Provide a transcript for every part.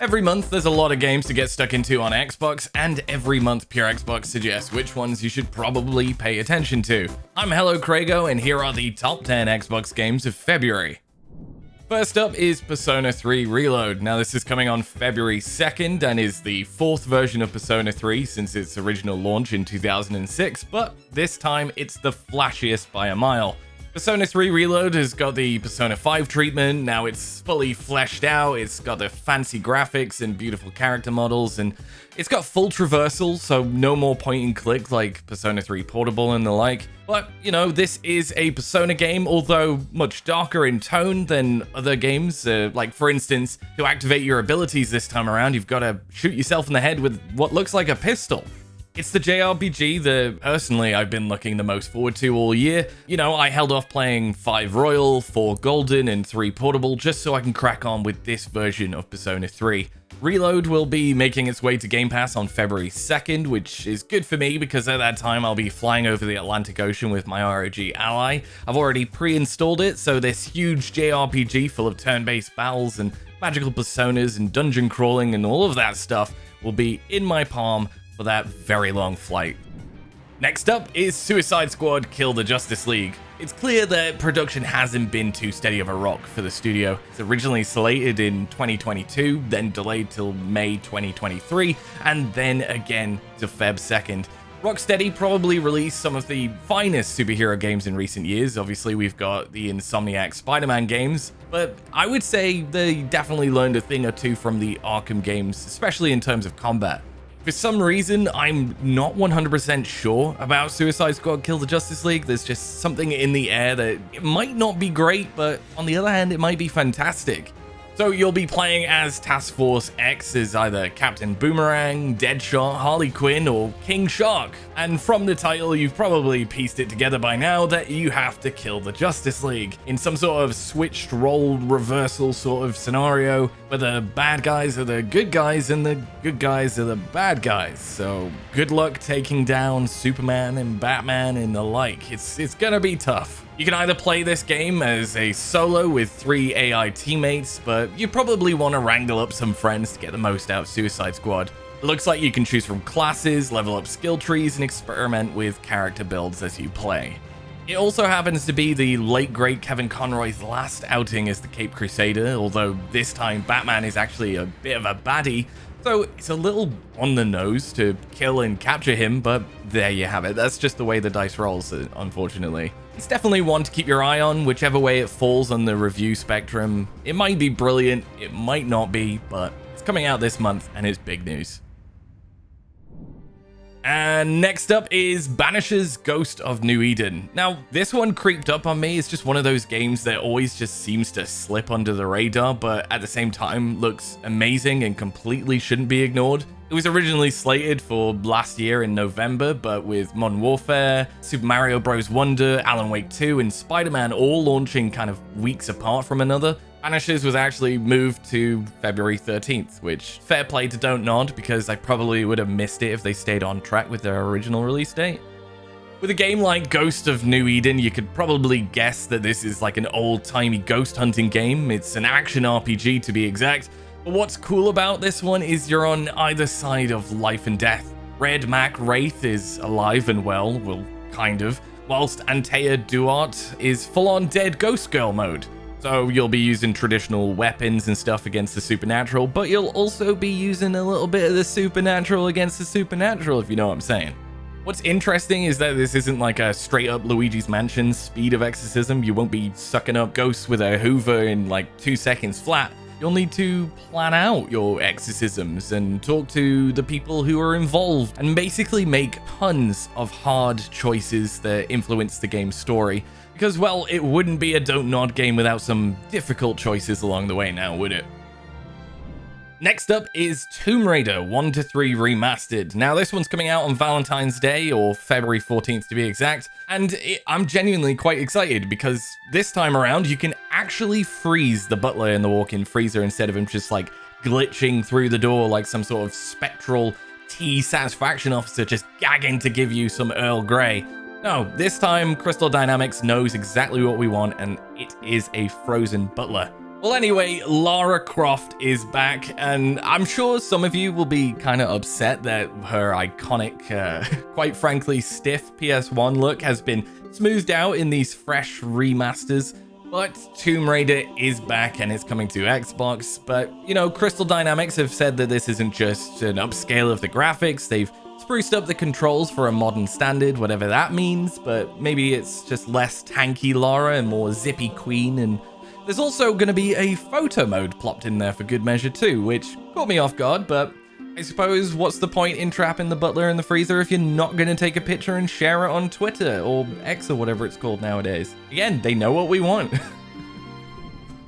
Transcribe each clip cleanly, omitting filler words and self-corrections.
Every month, there's a lot of games to get stuck into on Xbox, and every month, Pure Xbox suggests which ones you should probably pay attention to. I'm Hello Craigo, and here are the top 10 Xbox games of February. First up is Persona 3 Reload. Now, this is coming on February 2nd and is the fourth version of Persona 3 since its original launch in 2006, but this time it's the flashiest by a mile. Persona 3 Reload has got the Persona 5 treatment. Now it's fully fleshed out, it's got the fancy graphics and beautiful character models, and it's got full traversal, so no more point and click like Persona 3 Portable and the like. But, you know, this is a Persona game, although much darker in tone than other games. Like, for instance, to activate your abilities this time around, you've got to shoot yourself in the head with what looks like a pistol. It's the JRPG that, personally, I've been looking the most forward to all year. You know, I held off playing 5 Royal, 4 Golden, and 3 Portable just so I can crack on with this version of Persona 3. Reload will be making its way to Game Pass on February 2nd, which is good for me because at that time I'll be flying over the Atlantic Ocean with my ROG ally. I've already pre-installed it, so this huge JRPG full of turn-based battles and magical personas and dungeon crawling and all of that stuff will be in my palm for that very long flight. Next up is Suicide Squad Kill the Justice League. It's clear that production hasn't been too steady of a rock for the studio. It's originally slated in 2022, then delayed till May 2023, and then again to Feb 2nd. Rocksteady probably released some of the finest superhero games in recent years. Obviously, we've got the Insomniac Spider-Man games, but I would say they definitely learned a thing or two from the Arkham games, especially in terms of combat. For some reason, I'm not 100% sure about Suicide Squad Kill the Justice League. There's just something in the air that it might not be great, but on the other hand, it might be fantastic. So you'll be playing as Task Force X as either Captain Boomerang, Deadshot, Harley Quinn, or King Shark. And from the title, you've probably pieced it together by now that you have to kill the Justice League in some sort of switched role reversal sort of scenario where the bad guys are the good guys and the good guys are the bad guys. So good luck taking down Superman and Batman and the like. It's gonna be tough. You can either play this game as a solo with 3 AI teammates, but you probably want to wrangle up some friends to get the most out of Suicide Squad. It looks like you can choose from classes, level up skill trees, and experiment with character builds as you play. It also happens to be the late great Kevin Conroy's last outing as the Caped Crusader, although this time Batman is actually a bit of a baddie, so it's a little on the nose to kill and capture him, but there you have it. That's just the way the dice rolls, unfortunately. It's definitely one to keep your eye on, whichever way it falls on the review spectrum. It might be brilliant, it might not be, but it's coming out this month and it's big news. And next up is Banishers Ghost of New Eden. Now, this one creeped up on me. It's just one of those games that always just seems to slip under the radar, but at the same time looks amazing and completely shouldn't be ignored. It was originally slated for last year in November, but with Modern Warfare, Super Mario Bros. Wonder, Alan Wake 2, and Spider-Man all launching kind of weeks apart from another, Banishers was actually moved to February 13th, which fair play to Don't Nod, because I probably would have missed it if they stayed on track with their original release date. With a game like Ghost of New Eden, you could probably guess that this is like an old-timey ghost hunting game. It's an action RPG to be exact, but what's cool about this one is you're on either side of life and death. Red Mac Wraith is alive and well, kind of, whilst Antea Duarte is full-on dead ghost girl mode. So you'll be using traditional weapons and stuff against the supernatural, but you'll also be using a little bit of the supernatural against the supernatural, if you know what I'm saying. What's interesting is that this isn't like a straight up Luigi's Mansion speed of exorcism. You won't be sucking up ghosts with a Hoover in like 2 seconds flat. You'll need to plan out your exorcisms and talk to the people who are involved and basically make tons of hard choices that influence the game's story. Because, well, it wouldn't be a Don't Nod game without some difficult choices along the way now, would it? Next up is Tomb Raider 1 to 3 Remastered. Now, this one's coming out on Valentine's Day, or February 14th to be exact, and I'm genuinely quite excited because this time around you can actually freeze the butler in the walk-in freezer instead of him just like glitching through the door like some sort of spectral tea satisfaction officer just gagging to give you some Earl Grey. No, this time Crystal Dynamics knows exactly what we want, and it is a frozen butler. Well, anyway, Lara Croft is back, and I'm sure some of you will be kind of upset that her iconic, quite frankly, stiff PS1 look has been smoothed out in these fresh remasters. But Tomb Raider is back and it's coming to Xbox. But, you know, Crystal Dynamics have said that this isn't just an upscale of the graphics. They've spruced up the controls for a modern standard, whatever that means. But maybe it's just less tanky Lara and more zippy Queen. And there's also going to be a photo mode plopped in there for good measure too, which caught me off guard. But I suppose what's the point in trapping the butler in the freezer if you're not going to take a picture and share it on Twitter or X or whatever it's called nowadays? Again, they know what we want.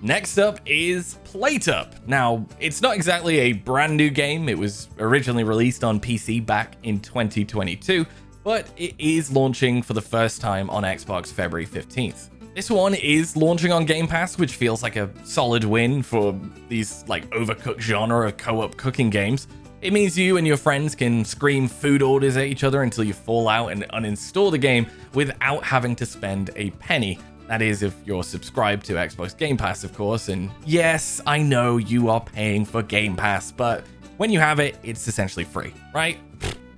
Next up is PlateUp. Now, it's not exactly a brand new game. It was originally released on PC back in 2022, but it is launching for the first time on Xbox February 15th. This one is launching on Game Pass, which feels like a solid win for these like overcooked genre of co-op cooking games. It means you and your friends can scream food orders at each other until you fall out and uninstall the game without having to spend a penny. That is, if you're subscribed to Xbox Game Pass, of course. And yes, I know you are paying for Game Pass, but when you have it, it's essentially free, right?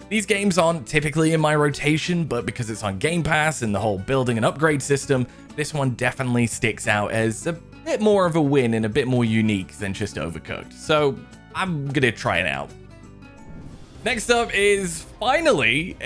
These games aren't typically in my rotation, but because it's on Game Pass and the whole building and upgrade system, this one definitely sticks out as a bit more of a win and a bit more unique than just Overcooked. So I'm gonna try it out. Next up is finally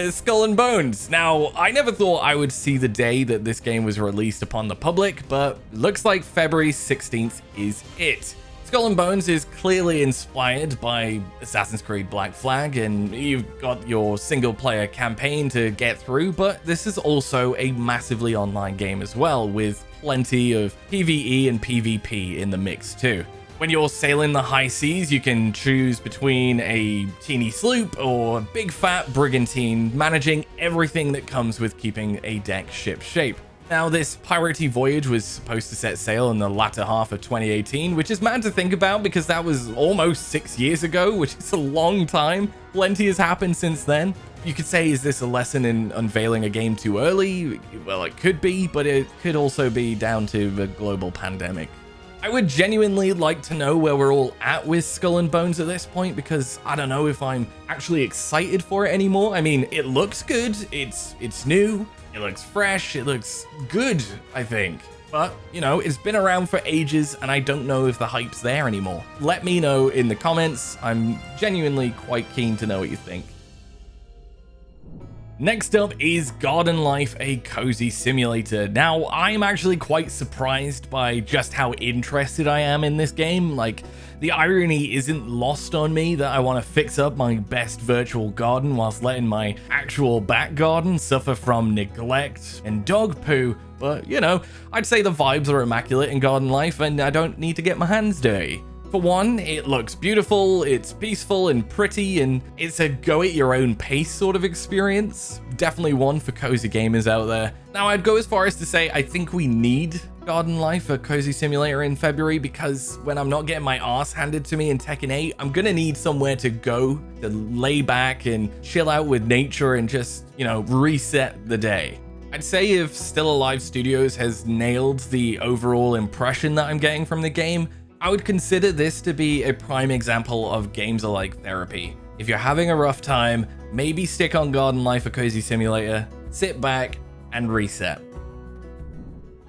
Skull and Bones. Now, I never thought I would see the day that this game was released upon the public, but looks like February 16th is it. Skull and Bones is clearly inspired by Assassin's Creed Black Flag, and you've got your single-player campaign to get through, but this is also a massively online game as well, with plenty of PvE and PvP in the mix too. When you're sailing the high seas, you can choose between a teeny sloop or a big fat brigantine, managing everything that comes with keeping a deck ship shape. Now, this piratey voyage was supposed to set sail in the latter half of 2018, which is mad to think about because that was almost 6 years ago, which is a long time. Plenty has happened since then. You could say, is this a lesson in unveiling a game too early? Well, it could be, but it could also be down to the global pandemic. I would genuinely like to know where we're all at with Skull and Bones at this point, because I don't know if I'm actually excited for it anymore. I mean, it looks good, it's new, it looks fresh, it looks good, I think. But, you know, it's been around for ages and I don't know if the hype's there anymore. Let me know in the comments. I'm genuinely quite keen to know what you think. Next up is Garden Life, a cozy simulator. Now, I'm actually quite surprised by just how interested I am in this game. Like, the irony isn't lost on me that I want to fix up my best virtual garden whilst letting my actual back garden suffer from neglect and dog poo. But, you know, I'd say the vibes are immaculate in Garden Life and I don't need to get my hands dirty. For one, it looks beautiful, it's peaceful and pretty, and it's a go-at-your-own-pace sort of experience. Definitely one for cozy gamers out there. Now, I'd go as far as to say I think we need Garden Life, a cozy simulator in February, because when I'm not getting my ass handed to me in Tekken 8, I'm gonna need somewhere to go, to lay back and chill out with nature and just, you know, reset the day. I'd say if Still Alive Studios has nailed the overall impression that I'm getting from the game, I would consider this to be a prime example of games are like therapy. If you're having a rough time, maybe stick on Garden Life, a cozy simulator, sit back, and reset.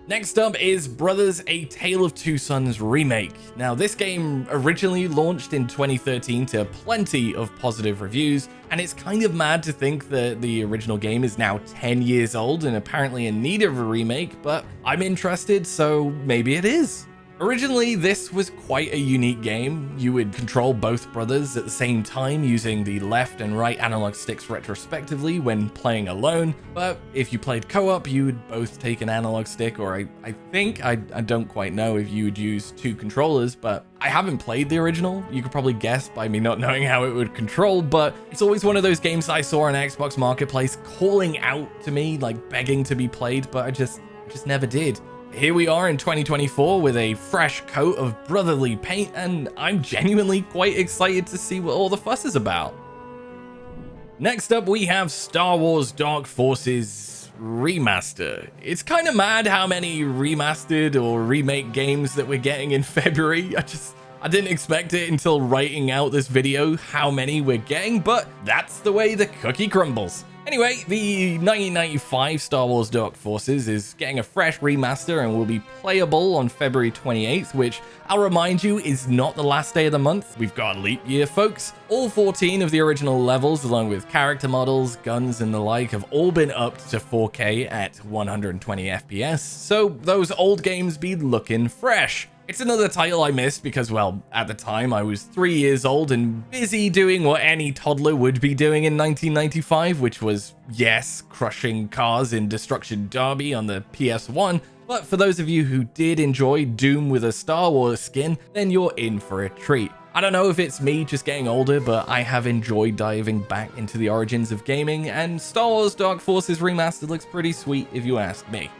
Next up is Brothers: A Tale of Two Sons Remake. Now, this game originally launched in 2013 to plenty of positive reviews, and it's kind of mad to think that the original game is now 10 years old and apparently in need of a remake, but I'm interested, so maybe it is. Originally, this was quite a unique game. You would control both brothers at the same time using the left and right analog sticks retrospectively when playing alone, but if you played co-op, you would both take an analog stick, or I think, I don't quite know if you would use two controllers, but I haven't played the original. You could probably guess by me not knowing how it would control, but it's always one of those games I saw on Xbox Marketplace calling out to me, like begging to be played, but I just never did. Here we are in 2024 with a fresh coat of brotherly paint, and I'm genuinely quite excited to see what all the fuss is about. Next up, we have Star Wars Dark Forces Remaster. It's kind of mad how many remastered or remake games that we're getting in February. I didn't expect it until writing out this video how many we're getting, but that's the way the cookie crumbles. Anyway, the 1995 Star Wars Dark Forces is getting a fresh remaster and will be playable on February 28th, which I'll remind you is not the last day of the month. We've got a leap year, folks. All 14 of the original levels, along with character models, guns, and the like, have all been upped to 4K at 120 FPS, so those old games be looking fresh. It's another title I missed because, well, at the time I was 3 years old and busy doing what any toddler would be doing in 1995, which was, yes, crushing cars in Destruction Derby on the PS1. But for those of you who did enjoy Doom with a Star Wars skin, then you're in for a treat. I don't know if it's me just getting older, but I have enjoyed diving back into the origins of gaming, and Star Wars Dark Forces Remastered looks pretty sweet if you ask me.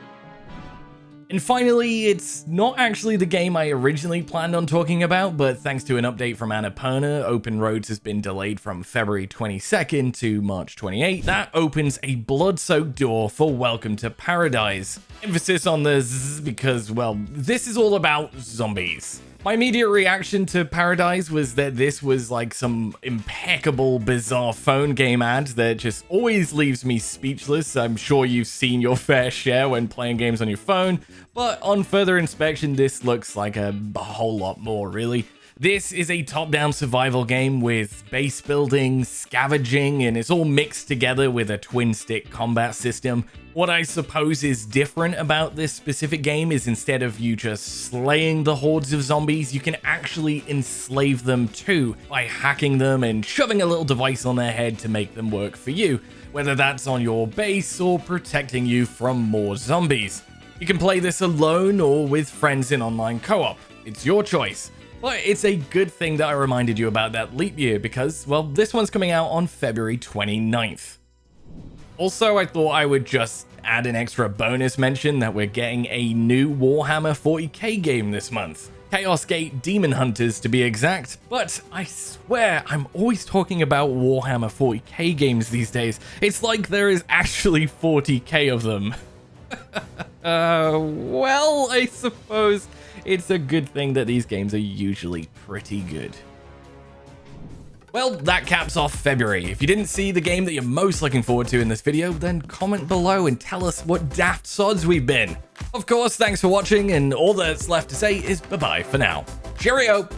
And finally, it's not actually the game I originally planned on talking about, but thanks to an update from Annapurna, Open Roads has been delayed from February 22nd to March 28th. That opens a blood-soaked door for Welcome to ParadiZe. Emphasis on the Z because, well, this is all about zombies. My immediate reaction to ParadiZe was that this was like some impeccable, bizarre phone game ad that just always leaves me speechless. I'm sure you've seen your fair share when playing games on your phone, but on further inspection, this looks like a whole lot more, really. This is a top-down survival game with base building, scavenging, and it's all mixed together with a twin-stick combat system. What I suppose is different about this specific game is instead of you just slaying the hordes of zombies, you can actually enslave them too by hacking them and shoving a little device on their head to make them work for you, whether that's on your base or protecting you from more zombies. You can play this alone or with friends in online co-op. It's your choice. But it's a good thing that I reminded you about that leap year because, well, this one's coming out on February 29th. Also, I thought I would just add an extra bonus mention that we're getting a new Warhammer 40k game this month. Chaos Gate Demon Hunters to be exact, but I swear I'm always talking about Warhammer 40k games these days. It's like there is actually 40k of them. Well, I suppose it's a good thing that these games are usually pretty good. Well, that caps off February. If you didn't see the game that you're most looking forward to in this video, then comment below and tell us what daft sods we've been. Of course, thanks for watching, and all that's left to say is bye-bye for now. Cheerio!